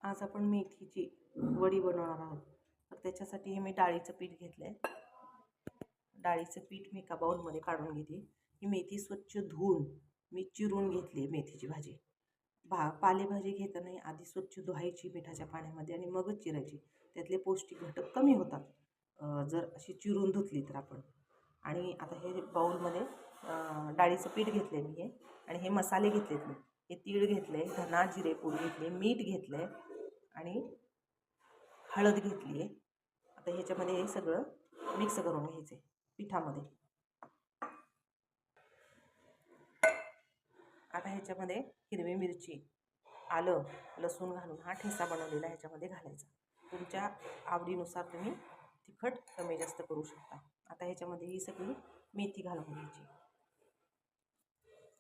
आज आपण मेथीची वडी बनवणार आहोत. तर त्याच्यासाठी हे मी डाळीचं पीठ घेतलं आहे. डाळीचं पीठ मी एका बाउलमध्ये काढून घेते. ही मेथी स्वच्छ धुवून मी चिरून घेतली मेथीची भाजी. पालेभाजी घेताना आधी स्वच्छ धुवायची मिठाच्या पाण्यामध्ये आणि मगच चिरायची. त्यातले पौष्टिक घटक कमी होतात जर अशी चिरून धुतली तर आपण. आणि आता हे बाउलमध्ये डाळीचं पीठ घेतलं आहे मी हे, आणि हे मसाले घेतलेत मी. हे तीळ घेतले, धना जिरे पूड घेतले, मीठ घेतलं आहे आणि हळद घेतली आहे. आता ह्याच्यामध्ये हे सगळं मिक्स करून घ्यायचं आहे पिठामध्ये. आता ह्याच्यामध्ये हिरवी मिरची, आलं, लसूण घालून हा ठेचा बनवलेला ह्याच्यामध्ये घालायचा. तुमच्या आवडीनुसार तुम्ही तिखट कमी जास्त करू शकता. आता ह्याच्यामध्ये ही सगळी मेथी घालून घ्यायची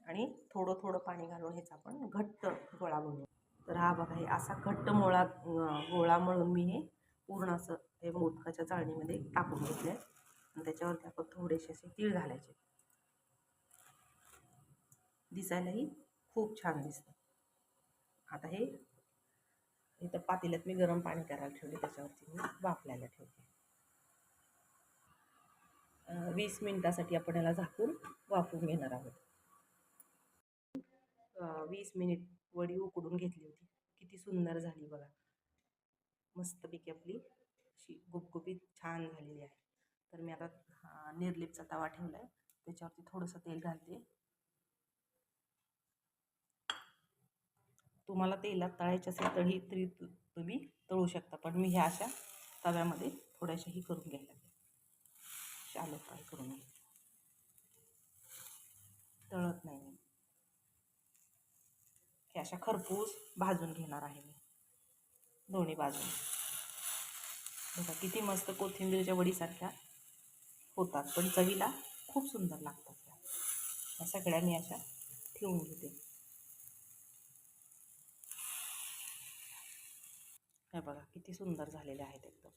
आणि थोडं थोडं पाणी घालून ह्याचा आपण घट्ट गोळा बनवू. तर हा बघा, हे असा घट्ट गोळा मळून मी हे पूर्ण असं हे मोदकाच्या चाळणीमध्ये टाकून घेतलं आहे. आणि त्याच्यावरती आपण थोडेसे असे तीळ घालायचे. दिसायलाही खूप छान दिसतं. आता हे इथं पातेल्यात मी गरम पाणी करायला ठेवले, त्याच्यावरती मी वाफलायला ठेवते. 20 मिनिटासाठी आपण याला झाकून वाफवून घेणार आहोत. 20 मिनिट वडी उकडून घेतली होती. किती सुंदर झाली बघा. मस्तपैकी आपली अशी गुबगुबीत छान झालेली आहे. तर मी आता निर्लिपचा तवा ठेवला आहे, त्याच्यावरती थोडंसं तेल घालते. तुम्हाला तेलात तळायचे असेल तरी तुम्ही तळू शकता, पण मी ह्या अशा तव्यामध्ये थोड्याशाही करून घ्यायला लागेल. शालो फ्राय करून घ्यायला, तळत नाही मी. हे अशा खरपूस भाजून घेणार आहे मी दोन्ही बाजून. बघा किती मस्त कोथिंबीरच्या वडीसारख्या होतात, पण चवीला खूप सुंदर लागतात. ह्या सगळ्या मी अशा ठेवून घेते. हे बघा किती सुंदर झालेले आहेत, एकदम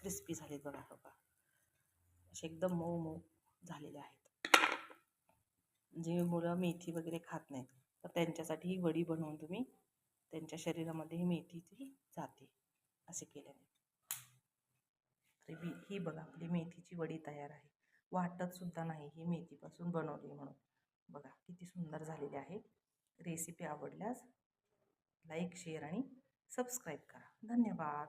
क्रिस्पी झालेत बघा. बघा असे एकदम मऊ मऊ झालेले आहेत. जे मुलं मेथी वगैरे खात नाहीत तर त्यांच्यासाठी ही वडी बनवून तुम्ही त्यांच्या शरीरामध्ये ही मेथीची जाते असे केल्याने. तर ही बघा आपली मेथीची वडी तयार आहे. वाटत सुद्धा नाही ही मेथीपासून बनवली म्हणून. बघा किती सुंदर झालेली आहे. रेसिपी आवडल्यास लाईक, शेअर आणि सबस्क्राईब करा. धन्यवाद.